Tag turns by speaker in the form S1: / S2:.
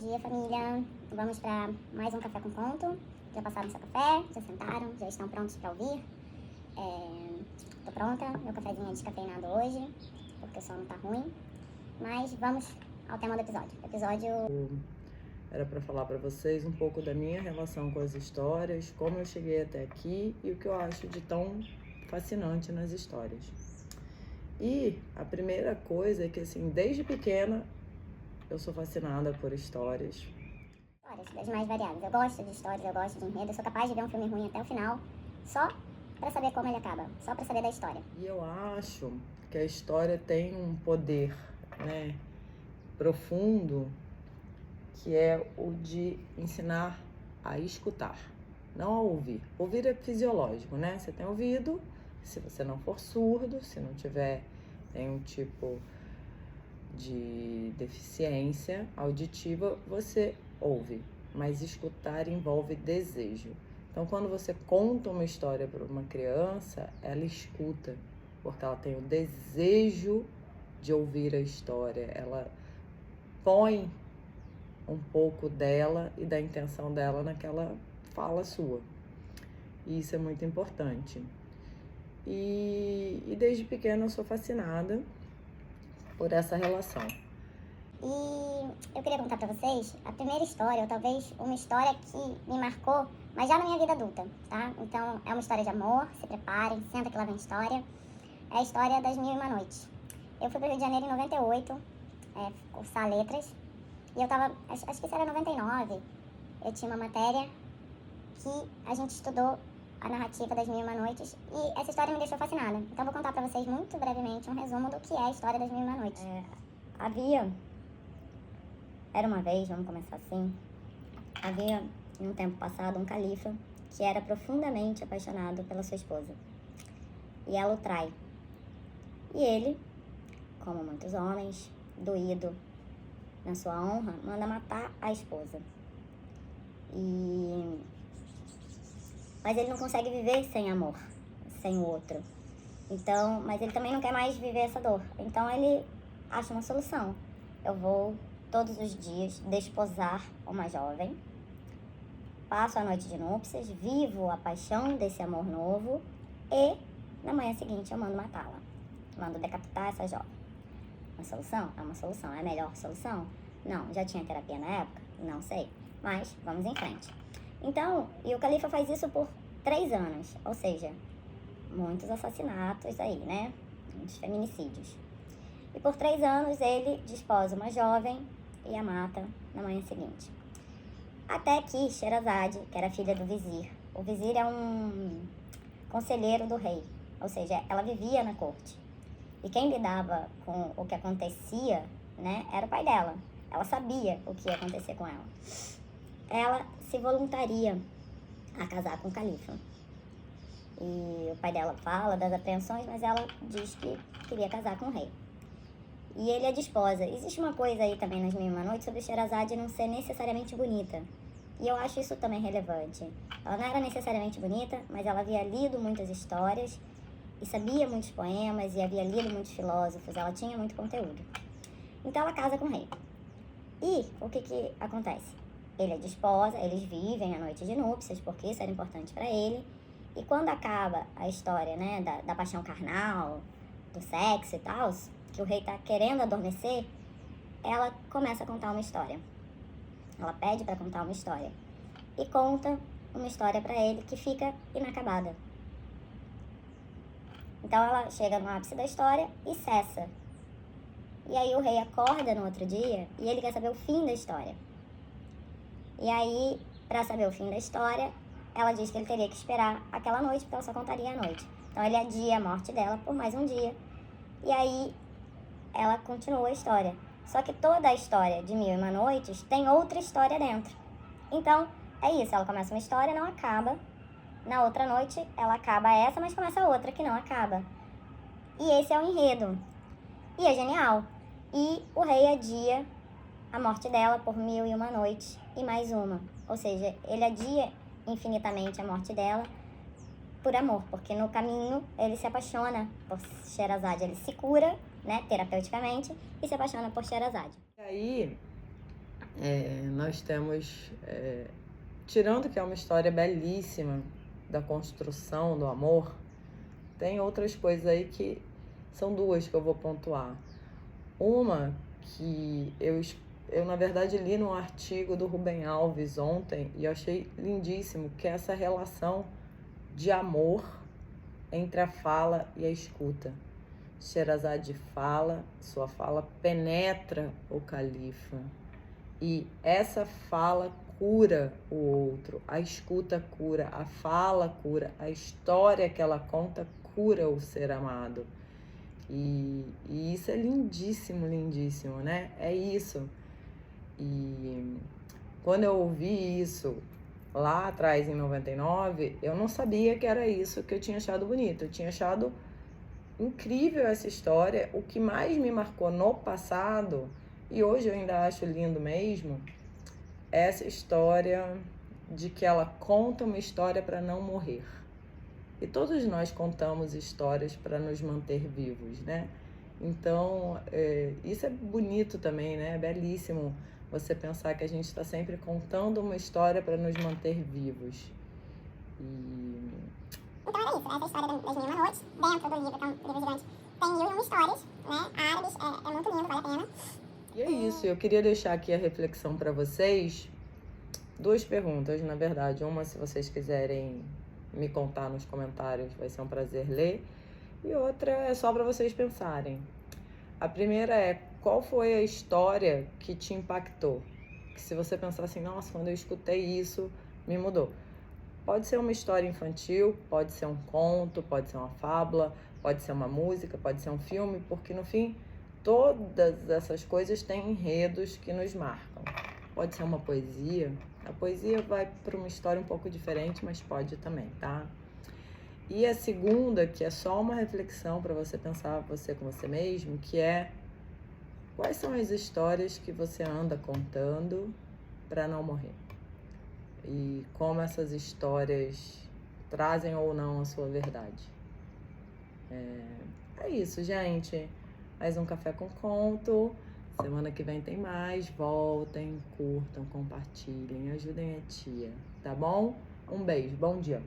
S1: Bom dia, família. Vamos para mais um Café com Conto. Já passaram seu café, já sentaram, já estão prontos para ouvir. Tô pronta, meu cafezinho é descafeinado hoje, porque o sono tá ruim. Mas vamos ao tema do episódio.
S2: Era para falar para vocês um pouco da minha relação com as histórias, como eu cheguei até aqui e o que eu acho de tão fascinante nas histórias. E a primeira coisa é que, assim, desde pequena eu sou fascinada por histórias.
S1: Histórias das mais variadas. Eu gosto de histórias, eu gosto de enredo. Eu sou capaz de ver um filme ruim até o final, só para saber como ele acaba, só para saber da história.
S2: E eu acho que a história tem um poder, né, profundo, que é o de ensinar a escutar, não a ouvir. Ouvir é fisiológico, né? Você tem ouvido, se você não for surdo, se não tiver nenhum tipo de deficiência auditiva, você ouve. Mas escutar envolve desejo. Então, quando você conta uma história para uma criança, ela escuta, porque ela tem o desejo de ouvir a história. Ela põe um pouco dela e da intenção dela naquela fala sua. E isso é muito importante. E desde pequena eu sou fascinada por essa relação.
S1: E eu queria contar pra vocês a primeira história, ou talvez uma história que me marcou, mas já na minha vida adulta, tá? Então é uma história de amor, se preparem, senta que lá vem história. É a história das Mil e Uma Noites. Eu fui pro Rio de Janeiro em 98, cursar letras, e eu tava, acho que isso era 99, eu tinha uma matéria que a gente estudou a narrativa das Mil e Uma Noites, e essa história me deixou fascinada. Então eu vou contar pra vocês muito brevemente um resumo do que é a história das Mil e Uma Noites. Era uma vez, vamos começar assim, havia em um tempo passado um califa que era profundamente apaixonado pela sua esposa. E ela o trai. E ele, como muitos homens, doído na sua honra, manda matar a esposa. Mas ele não consegue viver sem amor, sem o outro. Então, mas ele também não quer mais viver essa dor. Então ele acha uma solução. Eu vou todos os dias desposar uma jovem, passo a noite de núpcias, vivo a paixão desse amor novo e na manhã seguinte eu mando matá-la. Mando decapitar essa jovem. Uma solução? É uma solução. É a melhor solução? Não. Já tinha terapia na época? Não sei. Mas vamos em frente. Então, e o califa faz isso por 3 anos. Ou seja, muitos assassinatos aí, né? Muitos feminicídios. E por 3 anos ele desposa uma jovem e a mata na manhã seguinte. Até que Sherazade, que era filha do vizir, o vizir é um conselheiro do rei, ou seja, ela vivia na corte. E quem lidava com o que acontecia, né, era o pai dela. Ela sabia o que ia acontecer com ela. Ela se voluntaria a casar com o califa. E o pai dela fala das apreensões, mas ela diz que queria casar com o rei. E ele a desposa. Existe uma coisa aí também nas Mil e Uma Noites sobre Sherazade não ser necessariamente bonita. E eu acho isso também relevante. Ela não era necessariamente bonita, mas ela havia lido muitas histórias e sabia muitos poemas e havia lido muitos filósofos. Ela tinha muito conteúdo. Então ela casa com o rei. E o que acontece? Ele a desposa, eles vivem a noite de núpcias, porque isso era importante para ele. E quando acaba a história, né, da paixão carnal, do sexo e tal, que o rei tá querendo adormecer, ela começa a contar uma história. Ela pede para contar uma história. E conta uma história para ele que fica inacabada. Então ela chega no ápice da história e cessa. E aí o rei acorda no outro dia e ele quer saber o fim da história. E aí, para saber o fim da história, ela diz que ele teria que esperar aquela noite, porque ela só contaria a noite. Então ele adia a morte dela por mais um dia. E aí ela continua a história. Só que toda a história de Mil e Uma Noites tem outra história dentro. Então, é isso. Ela começa uma história, não acaba. Na outra noite, ela acaba essa, mas começa outra que não acaba. E esse é o enredo. E é genial. E o rei adia a morte dela por 1001 noites e mais uma. Ou seja, ele adia infinitamente a morte dela por amor, porque no caminho ele se apaixona por Sherazade, ele se cura, né, terapeuticamente, e se apaixona por Sherazade.
S2: E aí, nós temos, tirando que é uma história belíssima da construção do amor, tem outras coisas aí que são duas que eu vou pontuar. Uma que eu na verdade li num artigo do Rubem Alves ontem e eu achei lindíssimo, que é essa relação de amor entre a fala e a escuta. Sherazade fala, sua fala penetra o califa e essa fala cura o outro, a escuta cura, a fala cura, a história que ela conta cura o ser amado. E isso é lindíssimo, lindíssimo, né? É isso. E quando eu ouvi isso lá atrás, em 99, eu não sabia que era isso que eu tinha achado bonito. Eu tinha achado incrível essa história. O que mais me marcou no passado, e hoje eu ainda acho lindo mesmo, é essa história de que ela conta uma história para não morrer. E todos nós contamos histórias para nos manter vivos, né? Então, isso é bonito também, né? É belíssimo você pensar que a gente está sempre contando uma história para nos manter vivos.
S1: Então era isso, essa história das Mil e Uma Noites, dentro do livro, que é um livro gigante, tem 1001 histórias, né? Árabes, é muito lindo, vale a pena.
S2: E é isso, eu queria deixar aqui a reflexão para vocês. Duas perguntas, na verdade. Uma, se vocês quiserem me contar nos comentários, vai ser um prazer ler. E outra é só para vocês pensarem. A primeira é, qual foi a história que te impactou? Que se você pensar assim, nossa, quando eu escutei isso, me mudou. Pode ser uma história infantil, pode ser um conto, pode ser uma fábula, pode ser uma música, pode ser um filme, porque no fim, todas essas coisas têm enredos que nos marcam. Pode ser uma poesia. A poesia vai para uma história um pouco diferente, mas pode também, tá? E a segunda, que é só uma reflexão para você pensar você com você mesmo, que é quais são as histórias que você anda contando para não morrer? E como essas histórias trazem ou não a sua verdade. É isso, gente. Mais um Café com Conto. Semana que vem tem mais. Voltem, curtam, compartilhem, ajudem a tia, tá bom? Um beijo, bom dia.